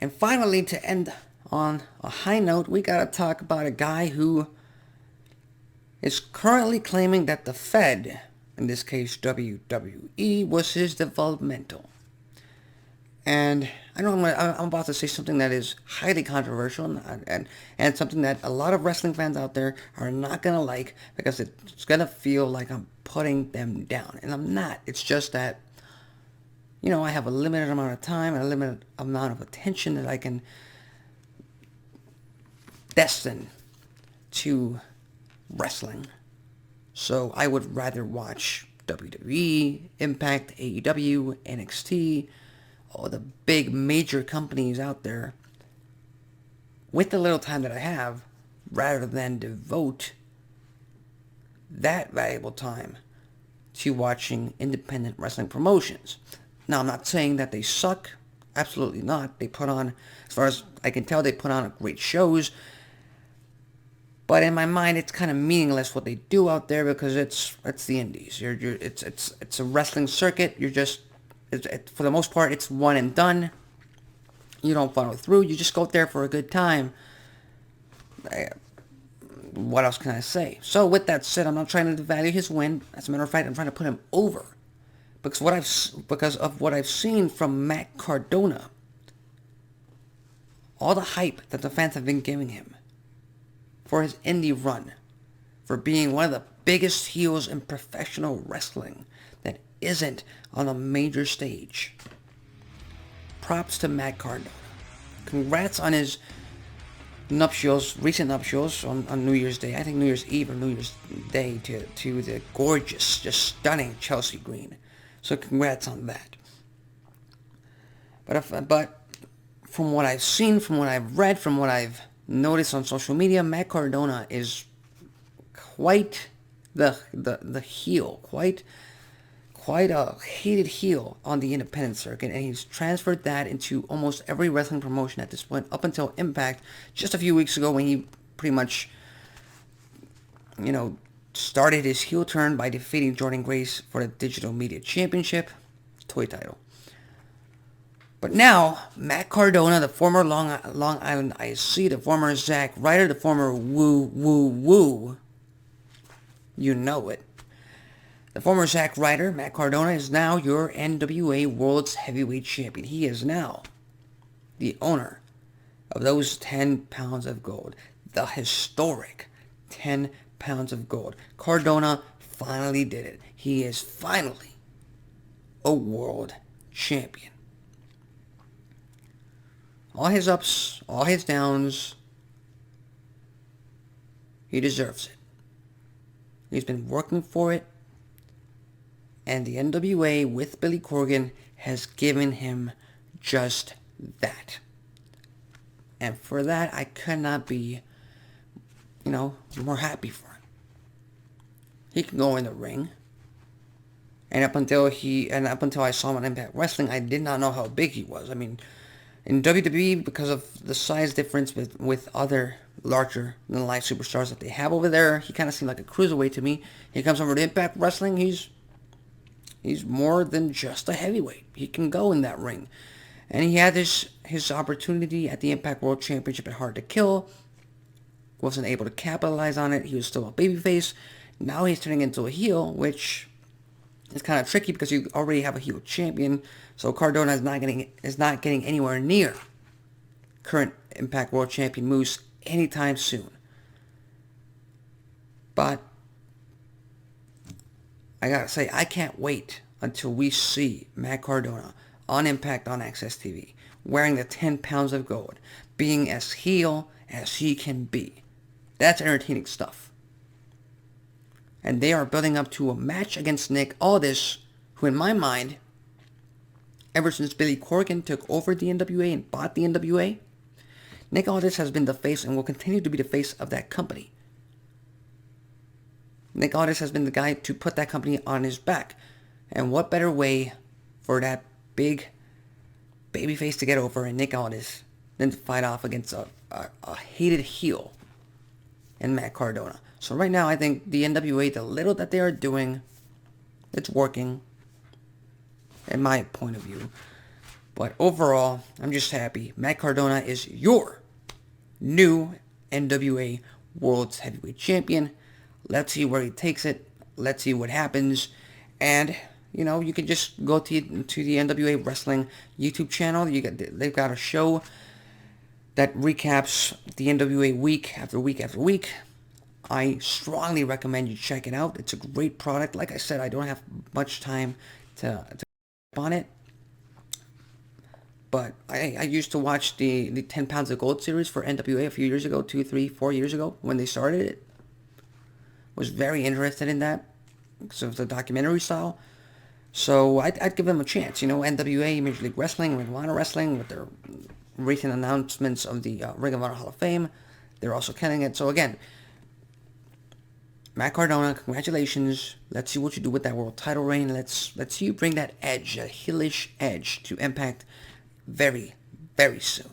And finally, to end on a high note, we gotta talk about a guy who is currently claiming that the Fed, in this case WWE, was his developmental. And I know I'm about to say something that is highly controversial and something that a lot of wrestling fans out there are not going to like because it's going to feel like I'm putting them down. And I'm not. It's just that, I have a limited amount of time and a limited amount of attention that I can destine to wrestling. So I would rather watch WWE, Impact, AEW, NXT, all the big major companies out there with the little time that I have, rather than devote that valuable time to watching independent wrestling promotions. Now, I'm not saying that they suck. Absolutely not. They put on, as far as I can tell, they put on great shows. But in my mind, it's kind of meaningless what they do out there because it's the indies. It's a wrestling circuit. For the most part, it's one and done. You don't follow through. You just go there for a good time. What else can I say? So with that said, I'm not trying to devalue his win. As a matter of fact, I'm trying to put him over because of what I've seen from Matt Cardona. All the hype that the fans have been giving him for his indie run, for being one of the biggest heels in professional wrestling that isn't on a major stage. Props to Matt Cardona. Congrats on his recent nuptials on New Year's Day. I think New Year's Eve or New Year's Day to the gorgeous, just stunning Chelsea Green. So congrats on that. But from what I've seen, from what I've read, from what I've noticed on social media, Matt Cardona is quite the heel, quite a hated heel on the independent circuit, and he's transferred that into almost every wrestling promotion at this point, up until Impact just a few weeks ago when he pretty much, started his heel turn by defeating Jordan Grace for the Digital Media Championship toy title. But now, Matt Cardona, the former Long Island IC, the former Zack Ryder, the former Woo, you know it. The former Zack Ryder, Matt Cardona, is now your NWA World's Heavyweight Champion. He is now the owner of those 10 pounds of gold. The historic 10 pounds of gold. Cardona finally did it. He is finally a world champion. All his ups, all his downs, he deserves it. He's been working for it. And the NWA with Billy Corgan has given him just that. And for that, I could not be, more happy for him. He can go in the ring. And up until I saw him on Impact Wrestling, I did not know how big he was. I mean, in WWE, because of the size difference with other larger-than-life superstars that they have over there, he kind of seemed like a cruiserweight to me. He comes over to Impact Wrestling, he's more than just a heavyweight. He can go in that ring. And he had his opportunity at the Impact World Championship at Hard to Kill. Wasn't able to capitalize on it. He was still a babyface. Now he's turning into a heel, which is kind of tricky because you already have a heel champion. So Cardona is not getting anywhere near current Impact World Champion Moose anytime soon. But I gotta say, I can't wait until we see Matt Cardona on Impact on Access TV, wearing the 10 pounds of gold, being as heel as he can be. That's entertaining stuff. And they are building up to a match against Nick Aldis, who in my mind, ever since Billy Corgan took over the NWA and bought the NWA, Nick Aldis has been the face and will continue to be the face of that company. Nick Aldis has been the guy to put that company on his back. And what better way for that big babyface to get over in Nick Aldis than to fight off against a hated heel in Matt Cardona. So right now, I think the NWA, the little that they are doing, it's working, in my point of view. But overall, I'm just happy. Matt Cardona is your new NWA World Heavyweight Champion. Let's see where he takes it. Let's see what happens. And, you can just go to the NWA Wrestling YouTube channel. They've got a show that recaps the NWA week after week after week. I strongly recommend you check it out. It's a great product. Like I said, I don't have much time to on it. But I used to watch the 10 Pounds of Gold series for NWA a few years ago, 2, 3, 4 years ago, when they started it. Was very interested in that because of the documentary style. So I'd give them a chance. NWA, Major League Wrestling, Ring of Honor Wrestling, with their recent announcements of the Ring of Honor Hall of Fame. They're also killing it. So again, Matt Cardona, congratulations. Let's see what you do with that world title reign. Let's see you bring that edge, that heelish edge, to Impact very, very soon.